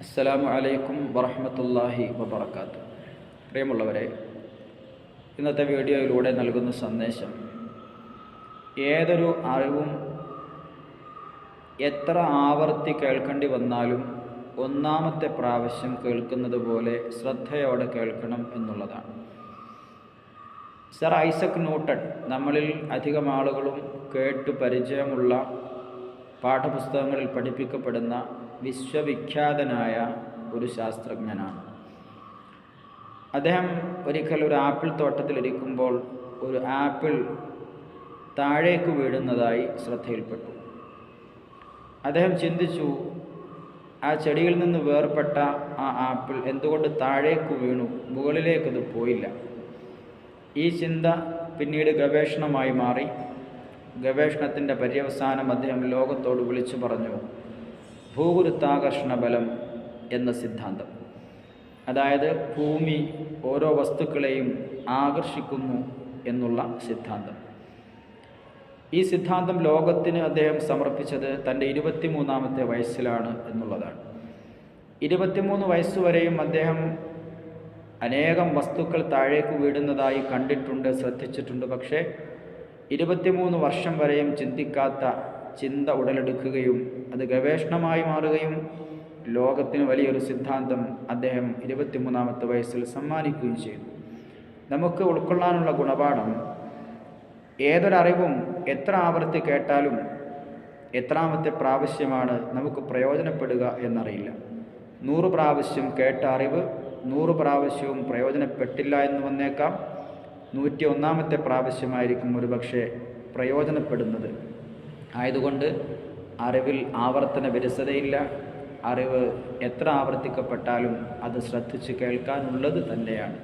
അസ്സലാമു അലൈക്കും വറഹ്മത്തുള്ളാഹി വബറകാതുഹു. പ്രിയമുള്ളവരെ, ഇന്നത്തെ വീഡിയോയിലൂടെ നൽകുന്ന സന്ദേശം, ഏതൊരു അറിവും എത്ര ആവർത്തി കേൾക്കേണ്ടി വന്നാലും ഒന്നാമത്തെ പ്രാവശ്യം കേൾക്കുന്നത് പോലെ ശ്രദ്ധയോടെ കേൾക്കണം എന്നുള്ളതാണ്. സർ ഐസക് ന്യൂട്ടൺ നമ്മളിൽ അധികം ആളുകളും കേട്ടു പരിചയമുള്ള പാഠപുസ്തകങ്ങളിൽ പഠിപ്പിക്കപ്പെടുന്ന വിശ്വവിഖ്യാതനായ ഒരു ശാസ്ത്രജ്ഞനാണ്. അദ്ദേഹം ഒരിക്കൽ ഒരു ആപ്പിൾ തോട്ടത്തിലിരിക്കുമ്പോൾ ഒരു ആപ്പിൾ താഴേക്ക് വീഴുന്നതായി ശ്രദ്ധയിൽപ്പെട്ടു. അദ്ദേഹം ചിന്തിച്ചു, ആ ചെടിയിൽ നിന്ന് വേർപെട്ട ആ ആപ്പിൾ എന്തുകൊണ്ട് താഴേക്ക് വീണു, മുകളിലേക്കത് പോയില്ല. ഈ ചിന്ത പിന്നീട് ഗവേഷണമായി മാറി. ഗവേഷണത്തിൻ്റെ പര്യവസാനം അദ്ദേഹം ലോകത്തോട് വിളിച്ചു പറഞ്ഞു, ഭൂഗുരുത്വാകർഷണ ബലം എന്ന സിദ്ധാന്തം. അതായത് ഭൂമി ഓരോ വസ്തുക്കളെയും ആകർഷിക്കുന്നു എന്നുള്ള സിദ്ധാന്തം. ഈ സിദ്ധാന്തം ലോകത്തിന് അദ്ദേഹം സമർപ്പിച്ചത് തൻ്റെ 23-ാമത്തെ വയസ്സിലാണ് എന്നുള്ളതാണ്. 23 വയസ്സുവരെയും അദ്ദേഹം അനേകം വസ്തുക്കൾ താഴേക്ക് വീഴുന്നതായി കണ്ടിട്ടുണ്ട്, ശ്രദ്ധിച്ചിട്ടുണ്ട്. പക്ഷേ 23 വർഷം വരെയും ചിന്തിക്കാത്ത ചിന്ത ഉടലെടുക്കുകയും അത് ഗവേഷണമായി മാറുകയും ലോകത്തിന് വലിയൊരു സിദ്ധാന്തം അദ്ദേഹം 23-ാമത്തെ വയസ്സിൽ സമ്മാനിക്കുകയും ചെയ്തു. നമുക്ക് ഉൾക്കൊള്ളാനുള്ള ഗുണപാഠം, ഏതൊരറിവും എത്ര ആവർത്തി കേട്ടാലും എത്രാമത്തെ പ്രാവശ്യമാണ് നമുക്ക് പ്രയോജനപ്പെടുക എന്നറിയില്ല. 100 പ്രാവശ്യം കേട്ട അറിവ് 100 പ്രാവശ്യവും പ്രയോജനപ്പെട്ടില്ല എന്ന് വന്നേക്കാം. 101-ാമത്തെ പ്രാവശ്യമായിരിക്കും ഒരു പക്ഷേ പ്രയോജനപ്പെടുന്നത്. ആയതുകൊണ്ട് അറിവിൽ ആവർത്തന വിരസതയില്ല. അറിവ് എത്ര ആവർത്തിക്കപ്പെട്ടാലും അത് ശ്രദ്ധിച്ച് കേൾക്കാനുള്ളത് തന്നെയാണ്.